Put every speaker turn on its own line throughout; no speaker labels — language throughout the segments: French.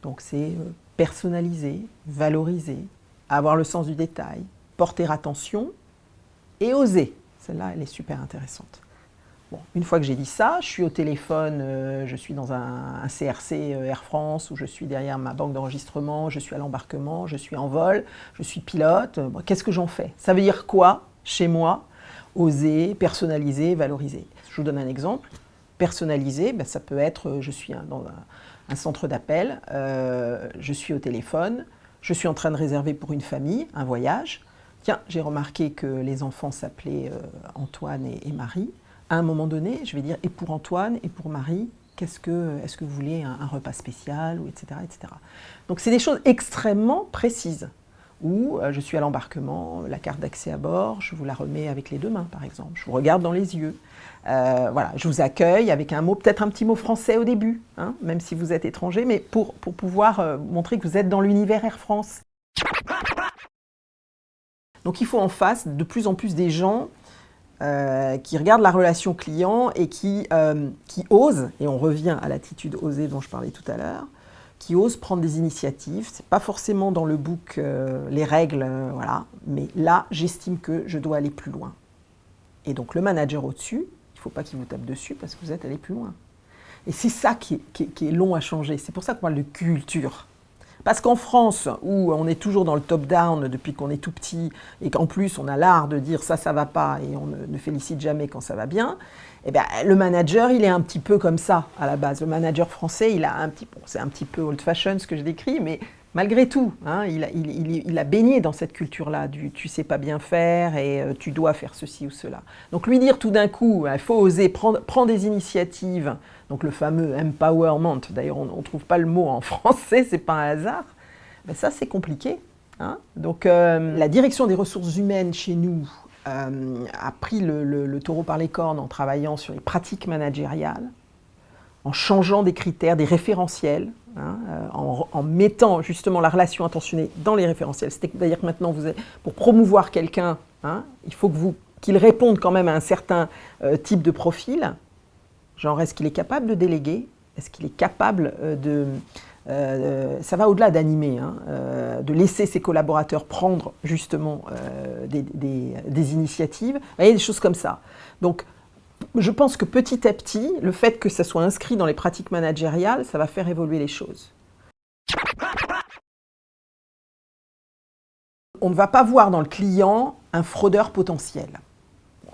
Donc c'est personnaliser, valoriser, avoir le sens du détail, porter attention et oser. Celle-là, elle est super intéressante. Bon, une fois que j'ai dit ça, je suis au téléphone, je suis dans un CRC Air France, ou je suis derrière ma banque d'enregistrement, je suis à l'embarquement, je suis en vol, je suis pilote. Bon, qu'est-ce que j'en fais? Ça veut dire quoi, chez moi? Oser, personnaliser, valoriser. Je vous donne un exemple. Personnaliser, ben, ça peut être, je suis dans un centre d'appel, je suis au téléphone, je suis en train de réserver pour une famille un voyage. Tiens, j'ai remarqué que les enfants s'appelaient Antoine et Marie. À un moment donné, je vais dire, et pour Antoine et pour Marie, est-ce que vous voulez un repas spécial, ou etc., etc. Donc c'est des choses extrêmement précises, où je suis à l'embarquement, la carte d'accès à bord, je vous la remets avec les deux mains, par exemple. Je vous regarde dans les yeux. Voilà, je vous accueille avec un mot, peut-être un petit mot français au début, hein, même si vous êtes étranger, mais pour pouvoir montrer que vous êtes dans l'univers Air France. Donc il faut en face de plus en plus des gens qui regardent la relation client et qui osent, et on revient à l'attitude osée dont je parlais tout à l'heure, qui osent prendre des initiatives. Ce n'est pas forcément dans le book les règles, voilà, mais là, j'estime que je dois aller plus loin. Et donc le manager au-dessus, il ne faut pas qu'il vous tape dessus parce que vous êtes allé plus loin. Et c'est ça qui est long à changer. C'est pour ça qu'on parle de culture. Parce qu'en France, où on est toujours dans le top-down depuis qu'on est tout petit, et qu'en plus on a l'art de dire ça va pas, et on ne félicite jamais quand ça va bien, eh bien, le manager, il est un petit peu comme ça à la base. Le manager français, c'est un petit peu old-fashioned ce que je décris, mais malgré tout, hein, il a baigné dans cette culture-là du tu sais pas bien faire et tu dois faire ceci ou cela. Donc lui dire tout d'un coup, il faut oser prendre des initiatives. Donc le fameux empowerment, d'ailleurs on ne trouve pas le mot en français, c'est pas un hasard, ben ça c'est compliqué. Hein. Donc la direction des ressources humaines chez nous a pris le taureau par les cornes en travaillant sur les pratiques managériales, en changeant des critères, des référentiels, hein, en mettant justement la relation intentionnée dans les référentiels. C'est-à-dire que maintenant, pour promouvoir quelqu'un, hein, il faut qu'il réponde quand même à un certain type de profil. Genre, est-ce qu'il est capable de déléguer? Est-ce qu'il est capable ça va au-delà d'animer, hein, de laisser ses collaborateurs prendre justement des initiatives. Vous voyez, des choses comme ça. Donc, je pense que petit à petit, le fait que ça soit inscrit dans les pratiques managériales, ça va faire évoluer les choses. On ne va pas voir dans le client un fraudeur potentiel.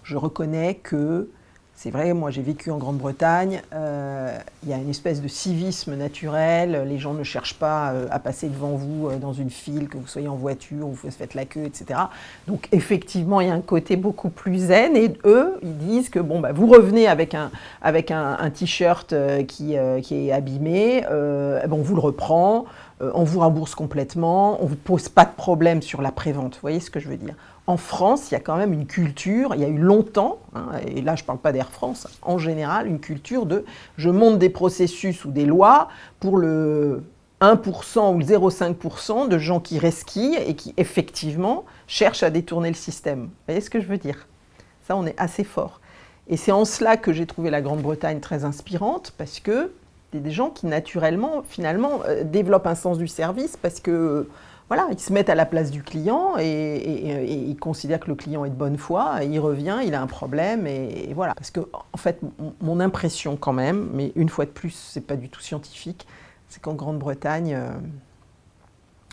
Je reconnais que, c'est vrai, moi j'ai vécu en Grande-Bretagne, il y a une espèce de civisme naturel, les gens ne cherchent pas à passer devant vous dans une file, que vous soyez en voiture, vous faites la queue, etc. Donc effectivement, il y a un côté beaucoup plus zen, et eux, ils disent que bon, bah, vous revenez avec un t-shirt qui est abîmé, on vous le reprend, on vous rembourse complètement, on ne vous pose pas de problème sur la prévente, vous voyez ce que je veux dire? En France, il y a quand même une culture, il y a eu longtemps, hein, et là je ne parle pas d'Air France, en général, une culture de je monte des processus ou des lois pour le 1% ou le 0,5% de gens qui resquillent et qui effectivement cherchent à détourner le système. Vous voyez ce que je veux dire? Ça, on est assez fort. Et c'est en cela que j'ai trouvé la Grande-Bretagne très inspirante, parce que c'est des gens qui naturellement, finalement, développent un sens du service, parce que voilà, ils se mettent à la place du client et ils considèrent que le client est de bonne foi, et il revient, il a un problème, et voilà. Parce que, en fait, mon impression quand même, mais une fois de plus, c'est pas du tout scientifique, c'est qu'en Grande-Bretagne,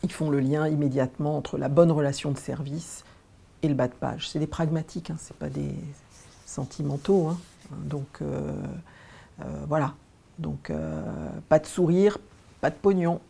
ils font le lien immédiatement entre la bonne relation de service et le bas de page. C'est des pragmatiques, hein, c'est pas des sentimentaux. Hein. Donc, voilà. Donc, pas de sourire, pas de pognon.